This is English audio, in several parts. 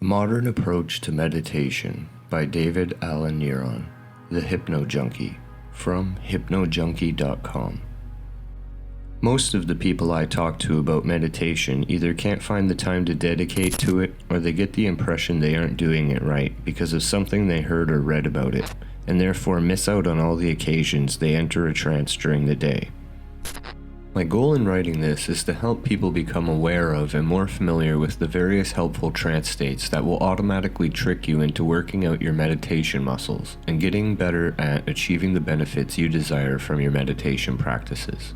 Modern Approach to Meditation by David Alan Neron, the HypnoJunkie, from HypnoJunkie.com. Most of the people I talk to about meditation either can't find the time to dedicate to it, or they get the impression they aren't doing it right because of something they heard or read about it, and therefore miss out on all the occasions they enter a trance during the day. My goal in writing this is to help people become aware of and more familiar with the various helpful trance states that will automatically trick you into working out your meditation muscles and getting better at achieving the benefits you desire from your meditation practices.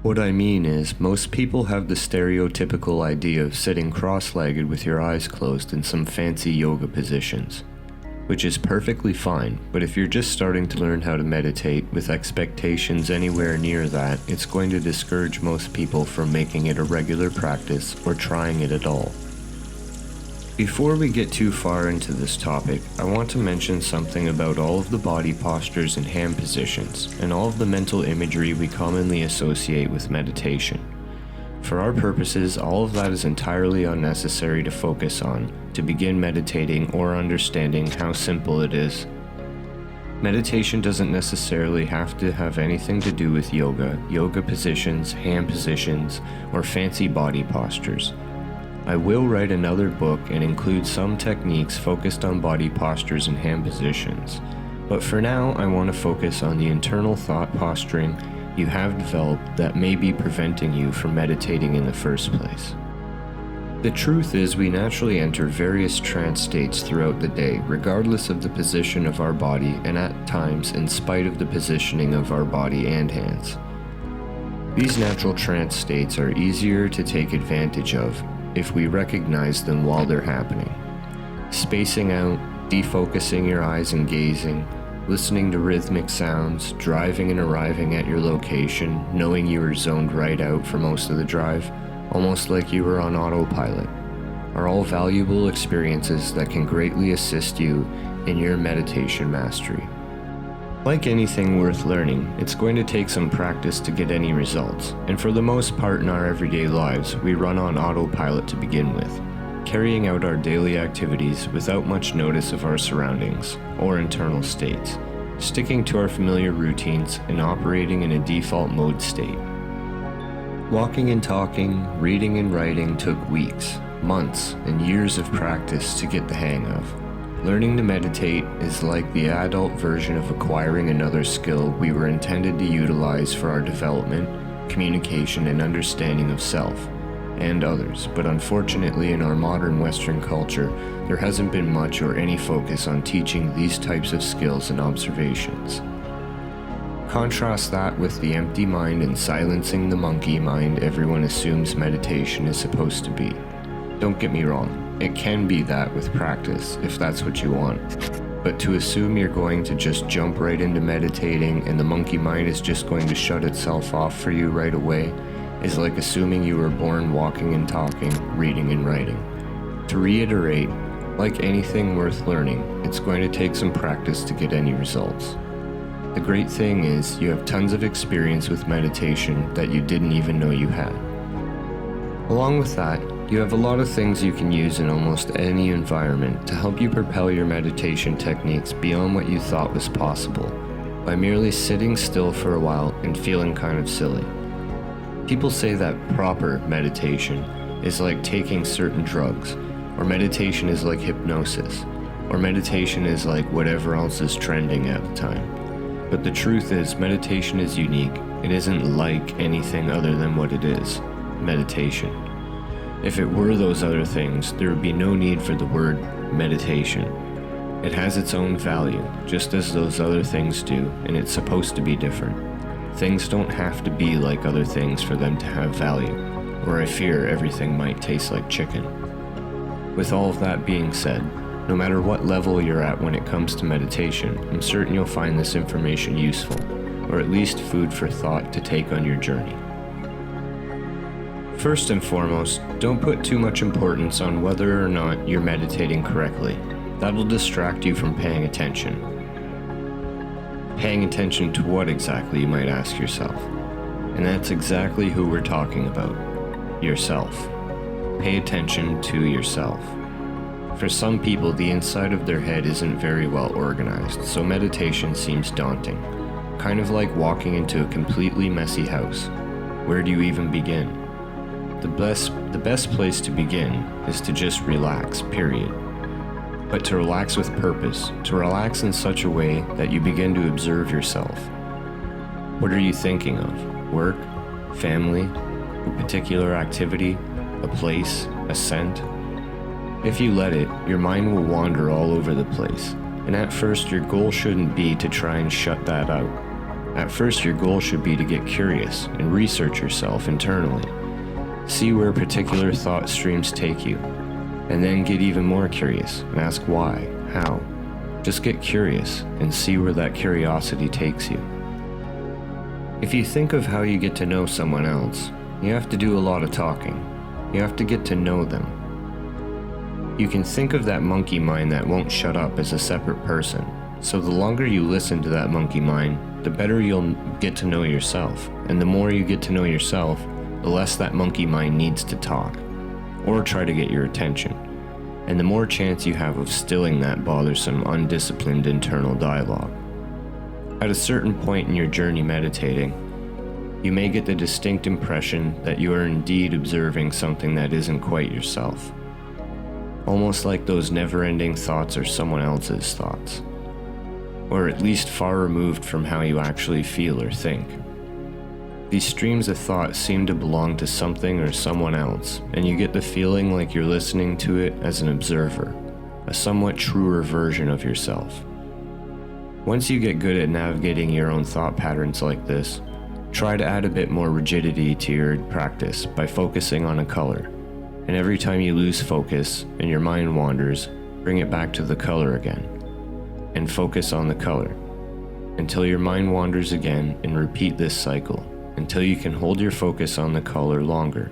What I mean is, most people have the stereotypical idea of sitting cross-legged with your eyes closed in some fancy yoga positions, which is perfectly fine, but if you're just starting to learn how to meditate with expectations anywhere near that, it's going to discourage most people from making it a regular practice or trying it at all. Before we get too far into this topic, I want to mention something about all of the body postures and hand positions, and all of the mental imagery we commonly associate with meditation. For our purposes, all of that is entirely unnecessary to focus on, to begin meditating or understanding how simple it is. Meditation doesn't necessarily have to have anything to do with yoga positions, hand positions, or fancy body postures. I will write another book and include some techniques focused on body postures and hand positions, but for now I want to focus on the internal thought posturing you have developed that may be preventing you from meditating in the first place. The truth is, we naturally enter various trance states throughout the day, regardless of the position of our body, and at times in spite of the positioning of our body and hands. These natural trance states are easier to take advantage of if we recognize them while they're happening. Spacing out, defocusing your eyes and gazing, listening to rhythmic sounds, driving and arriving at your location, knowing you were zoned right out for most of the drive, almost like you were on autopilot, are all valuable experiences that can greatly assist you in your meditation mastery. Like anything worth learning, it's going to take some practice to get any results, and for the most part in our everyday lives, we run on autopilot to begin with, carrying out our daily activities without much notice of our surroundings or internal states, sticking to our familiar routines and operating in a default mode state. Walking and talking, reading and writing took weeks, months, and years of practice to get the hang of. Learning to meditate is like the adult version of acquiring another skill we were intended to utilize for our development, communication, and understanding of self and others, but unfortunately in our modern Western culture, there hasn't been much or any focus on teaching these types of skills and observations. Contrast that with the empty mind and silencing the monkey mind everyone assumes meditation is supposed to be. Don't get me wrong, it can be that with practice, if that's what you want. But to assume you're going to just jump right into meditating and the monkey mind is just going to shut itself off for you right away is like assuming you were born walking and talking, reading and writing. To reiterate, like anything worth learning, it's going to take some practice to get any results. The great thing is, you have tons of experience with meditation that you didn't even know you had. Along with that, you have a lot of things you can use in almost any environment to help you propel your meditation techniques beyond what you thought was possible, by merely sitting still for a while and feeling kind of silly. People say that proper meditation is like taking certain drugs, or meditation is like hypnosis, or meditation is like whatever else is trending at the time. But the truth is, meditation is unique. It isn't like anything other than what it is, meditation. If it were those other things, there would be no need for the word meditation. It has its own value, just as those other things do, and it's supposed to be different. Things don't have to be like other things for them to have value, or I fear everything might taste like chicken. With all of that being said, no matter what level you're at when it comes to meditation, I'm certain you'll find this information useful, or at least food for thought to take on your journey. First and foremost, don't put too much importance on whether or not you're meditating correctly. That'll distract you from paying attention. Paying attention to what exactly, you might ask yourself. And that's exactly who we're talking about. Yourself. Pay attention to yourself. For some people, the inside of their head isn't very well organized, so meditation seems daunting. Kind of like walking into a completely messy house. Where do you even begin? The best place to begin is to just relax, period. But to relax with purpose, to relax in such a way that you begin to observe yourself. What are you thinking of? Work? Family? A particular activity? A place? A scent? If you let it, your mind will wander all over the place, and at first your goal shouldn't be to try and shut that out. At first your goal should be to get curious and research yourself internally. See where particular thought streams take you, and then get even more curious and ask why, how. Just get curious and see where that curiosity takes you. If you think of how you get to know someone else, you have to do a lot of talking. You have to get to know them. You can think of that monkey mind that won't shut up as a separate person, so the longer you listen to that monkey mind, the better you'll get to know yourself, and the more you get to know yourself, the less that monkey mind needs to talk, or try to get your attention, and the more chance you have of stilling that bothersome, undisciplined internal dialogue. At a certain point in your journey meditating, you may get the distinct impression that you are indeed observing something that isn't quite yourself. Almost like those never-ending thoughts are someone else's thoughts, or at least far removed from how you actually feel or think. These streams of thought seem to belong to something or someone else, and you get the feeling like you're listening to it as an observer, a somewhat truer version of yourself. Once you get good at navigating your own thought patterns like this, try to add a bit more rigidity to your practice by focusing on a color. And every time you lose focus and your mind wanders, bring it back to the color again, and focus on the color, until your mind wanders again, and repeat this cycle, until you can hold your focus on the color longer,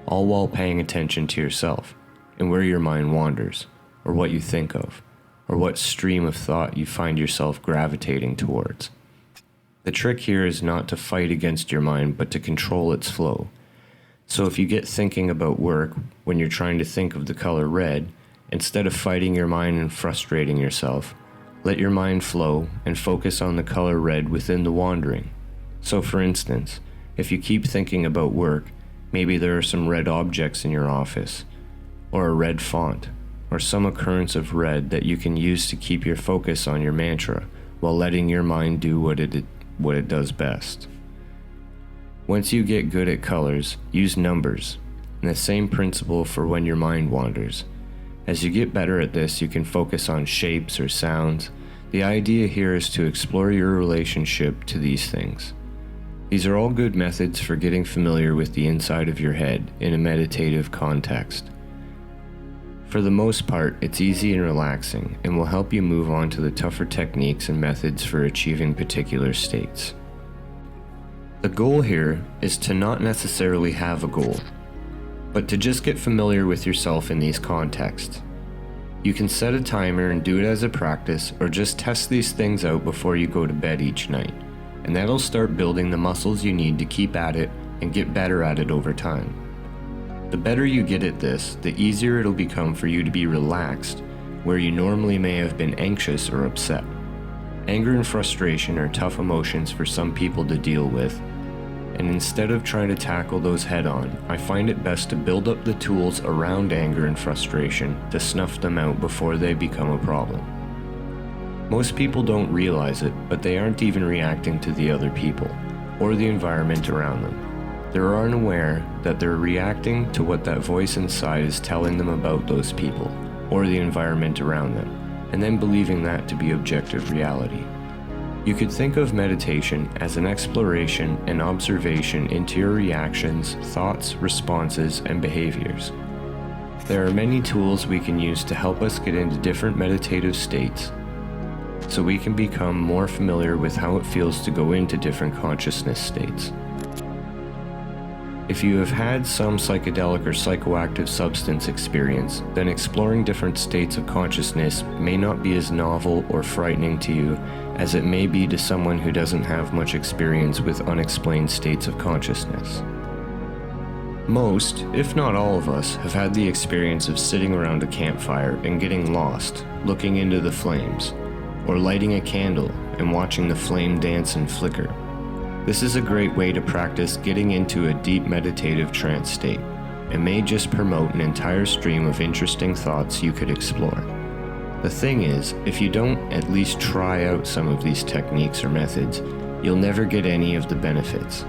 all while paying attention to yourself, and where your mind wanders, or what you think of, or what stream of thought you find yourself gravitating towards. The trick here is not to fight against your mind, but to control its flow. So if you get thinking about work when you're trying to think of the color red, instead of fighting your mind and frustrating yourself, let your mind flow and focus on the color red within the wandering. So for instance, if you keep thinking about work, maybe there are some red objects in your office, or a red font, or some occurrence of red that you can use to keep your focus on your mantra while letting your mind do what it does best. Once you get good at colors, use numbers, and the same principle for when your mind wanders. As you get better at this, you can focus on shapes or sounds. The idea here is to explore your relationship to these things. These are all good methods for getting familiar with the inside of your head in a meditative context. For the most part, it's easy and relaxing, and will help you move on to the tougher techniques and methods for achieving particular states. The goal here is to not necessarily have a goal, but to just get familiar with yourself in these contexts. You can set a timer and do it as a practice, or just test these things out before you go to bed each night, and that'll start building the muscles you need to keep at it and get better at it over time. The better you get at this, the easier it'll become for you to be relaxed, where you normally may have been anxious or upset. Anger and frustration are tough emotions for some people to deal with, and instead of trying to tackle those head-on, I find it best to build up the tools around anger and frustration to snuff them out before they become a problem. Most people don't realize it, but they aren't even reacting to the other people, or the environment around them. They're unaware that they're reacting to what that voice inside is telling them about those people, or the environment around them, and then believing that to be objective reality. You could think of meditation as an exploration and observation into your reactions, thoughts, responses, and behaviors. There are many tools we can use to help us get into different meditative states, so we can become more familiar with how it feels to go into different consciousness states. If you have had some psychedelic or psychoactive substance experience, then exploring different states of consciousness may not be as novel or frightening to you as it may be to someone who doesn't have much experience with unexplained states of consciousness. Most, if not all of us, have had the experience of sitting around a campfire and getting lost, looking into the flames, or lighting a candle and watching the flame dance and flicker. This is a great way to practice getting into a deep meditative trance state, and may just promote an entire stream of interesting thoughts you could explore. The thing is, if you don't at least try out some of these techniques or methods, you'll never get any of the benefits.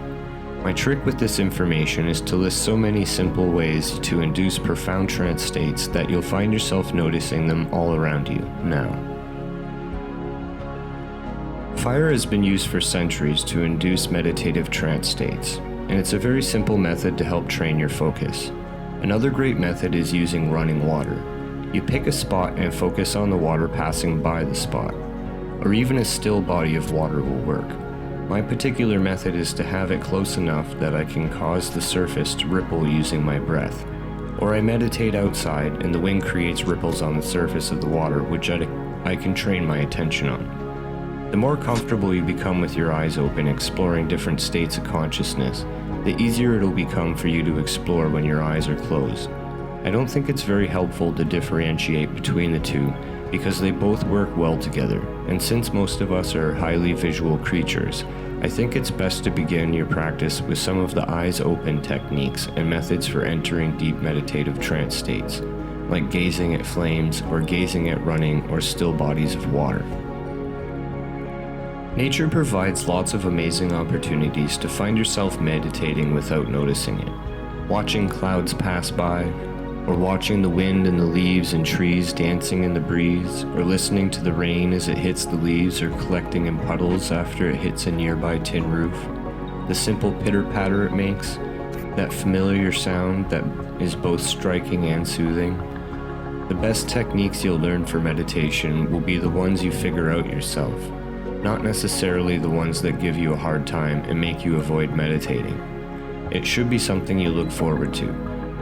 My trick with this information is to list so many simple ways to induce profound trance states that you'll find yourself noticing them all around you now. Fire has been used for centuries to induce meditative trance states, and it's a very simple method to help train your focus. Another great method is using running water. You pick a spot and focus on the water passing by the spot, or even a still body of water will work. My particular method is to have it close enough that I can cause the surface to ripple using my breath, or I meditate outside and the wind creates ripples on the surface of the water which I can train my attention on. The more comfortable you become with your eyes open exploring different states of consciousness, the easier it'll become for you to explore when your eyes are closed. I don't think it's very helpful to differentiate between the two because they both work well together, and since most of us are highly visual creatures, I think it's best to begin your practice with some of the eyes open techniques and methods for entering deep meditative trance states, like gazing at flames or gazing at running or still bodies of water. Nature provides lots of amazing opportunities to find yourself meditating without noticing it. Watching clouds pass by, or watching the wind and the leaves and trees dancing in the breeze, or listening to the rain as it hits the leaves or collecting in puddles after it hits a nearby tin roof. The simple pitter-patter it makes, that familiar sound that is both striking and soothing. The best techniques you'll learn for meditation will be the ones you figure out yourself, not necessarily the ones that give you a hard time and make you avoid meditating. It should be something you look forward to,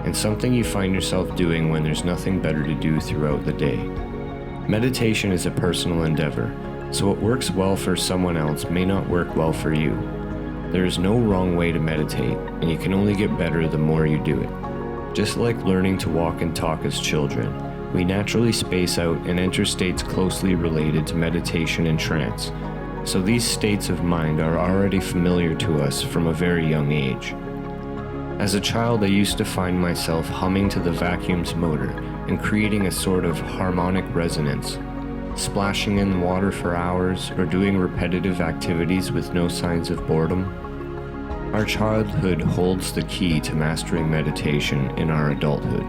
and something you find yourself doing when there's nothing better to do throughout the day. Meditation is a personal endeavor, so what works well for someone else may not work well for you. There is no wrong way to meditate, and you can only get better the more you do it. Just like learning to walk and talk as children, we naturally space out and enter states closely related to meditation and trance, so these states of mind are already familiar to us from a very young age. As a child, I used to find myself humming to the vacuum's motor and creating a sort of harmonic resonance, splashing in the water for hours or doing repetitive activities with no signs of boredom. Our childhood holds the key to mastering meditation in our adulthood.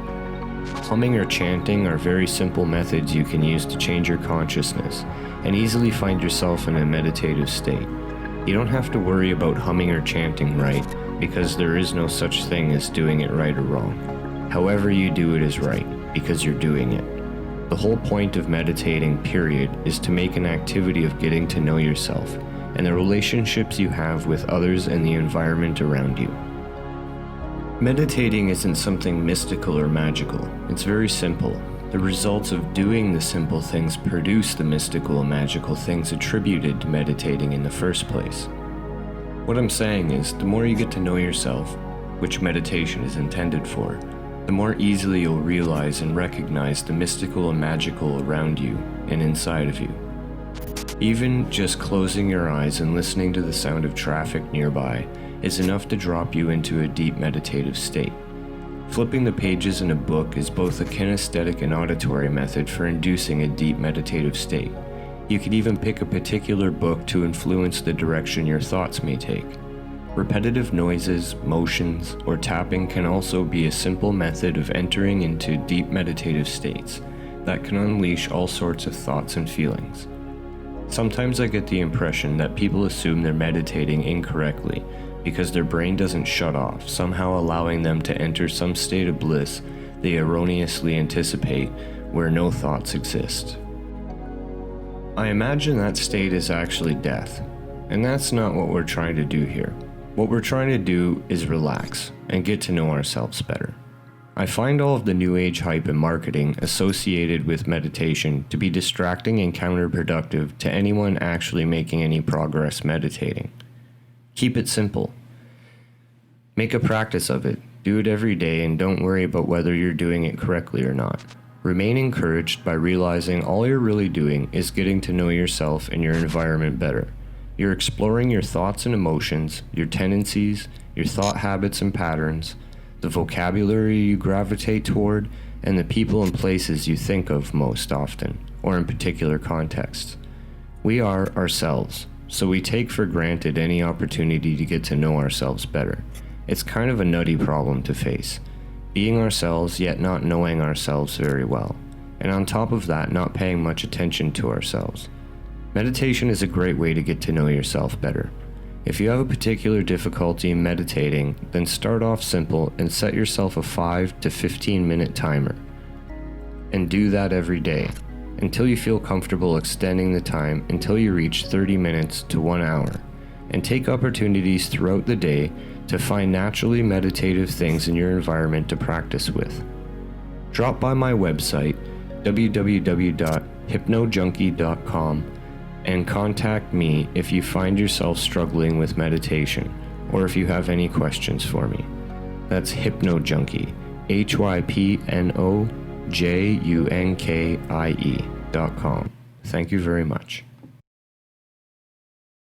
Humming or chanting are very simple methods you can use to change your consciousness and easily find yourself in a meditative state. You don't have to worry about humming or chanting right, because there is no such thing as doing it right or wrong. However you do it is right, because you're doing it. The whole point of meditating, period, is to make an activity of getting to know yourself and the relationships you have with others and the environment around you. Meditating isn't something mystical or magical. It's very simple. The results of doing the simple things produce the mystical and magical things attributed to meditating in the first place. What I'm saying is, the more you get to know yourself, which meditation is intended for, the more easily you'll realize and recognize the mystical and magical around you and inside of you. Even just closing your eyes and listening to the sound of traffic nearby is enough to drop you into a deep meditative state. Flipping the pages in a book is both a kinesthetic and auditory method for inducing a deep meditative state. You could even pick a particular book to influence the direction your thoughts may take. Repetitive noises, motions, or tapping can also be a simple method of entering into deep meditative states that can unleash all sorts of thoughts and feelings. Sometimes I get the impression that people assume they're meditating incorrectly because their brain doesn't shut off, somehow allowing them to enter some state of bliss they erroneously anticipate where no thoughts exist. I imagine that state is actually death, and that's not what we're trying to do here. What we're trying to do is relax and get to know ourselves better. I find all of the new age hype and marketing associated with meditation to be distracting and counterproductive to anyone actually making any progress meditating. Keep it simple. Make a practice of it, Do it every day and don't worry about whether you're doing it correctly or not. Remain encouraged by realizing all you're really doing is getting to know yourself and your environment better. You're exploring your thoughts and emotions, your tendencies, your thought habits and patterns, the vocabulary you gravitate toward, and the people and places you think of most often, or in particular contexts. We are ourselves, so we take for granted any opportunity to get to know ourselves better. It's kind of a nutty problem to face. Being ourselves yet not knowing ourselves very well, and on top of that, not paying much attention to ourselves. Meditation is a great way to get to know yourself better. If you have a particular difficulty in meditating, then start off simple and set yourself a 5 to 15 minute timer. And do that every day, until you feel comfortable extending the time until you reach 30 minutes to 1 hour, and take opportunities throughout the day to find naturally meditative things in your environment to practice with. Drop by my website, www.hypnojunkie.com, and contact me if you find yourself struggling with meditation, or if you have any questions for me. That's HypnoJunkie, HypnoJunkie.com. Thank you very much.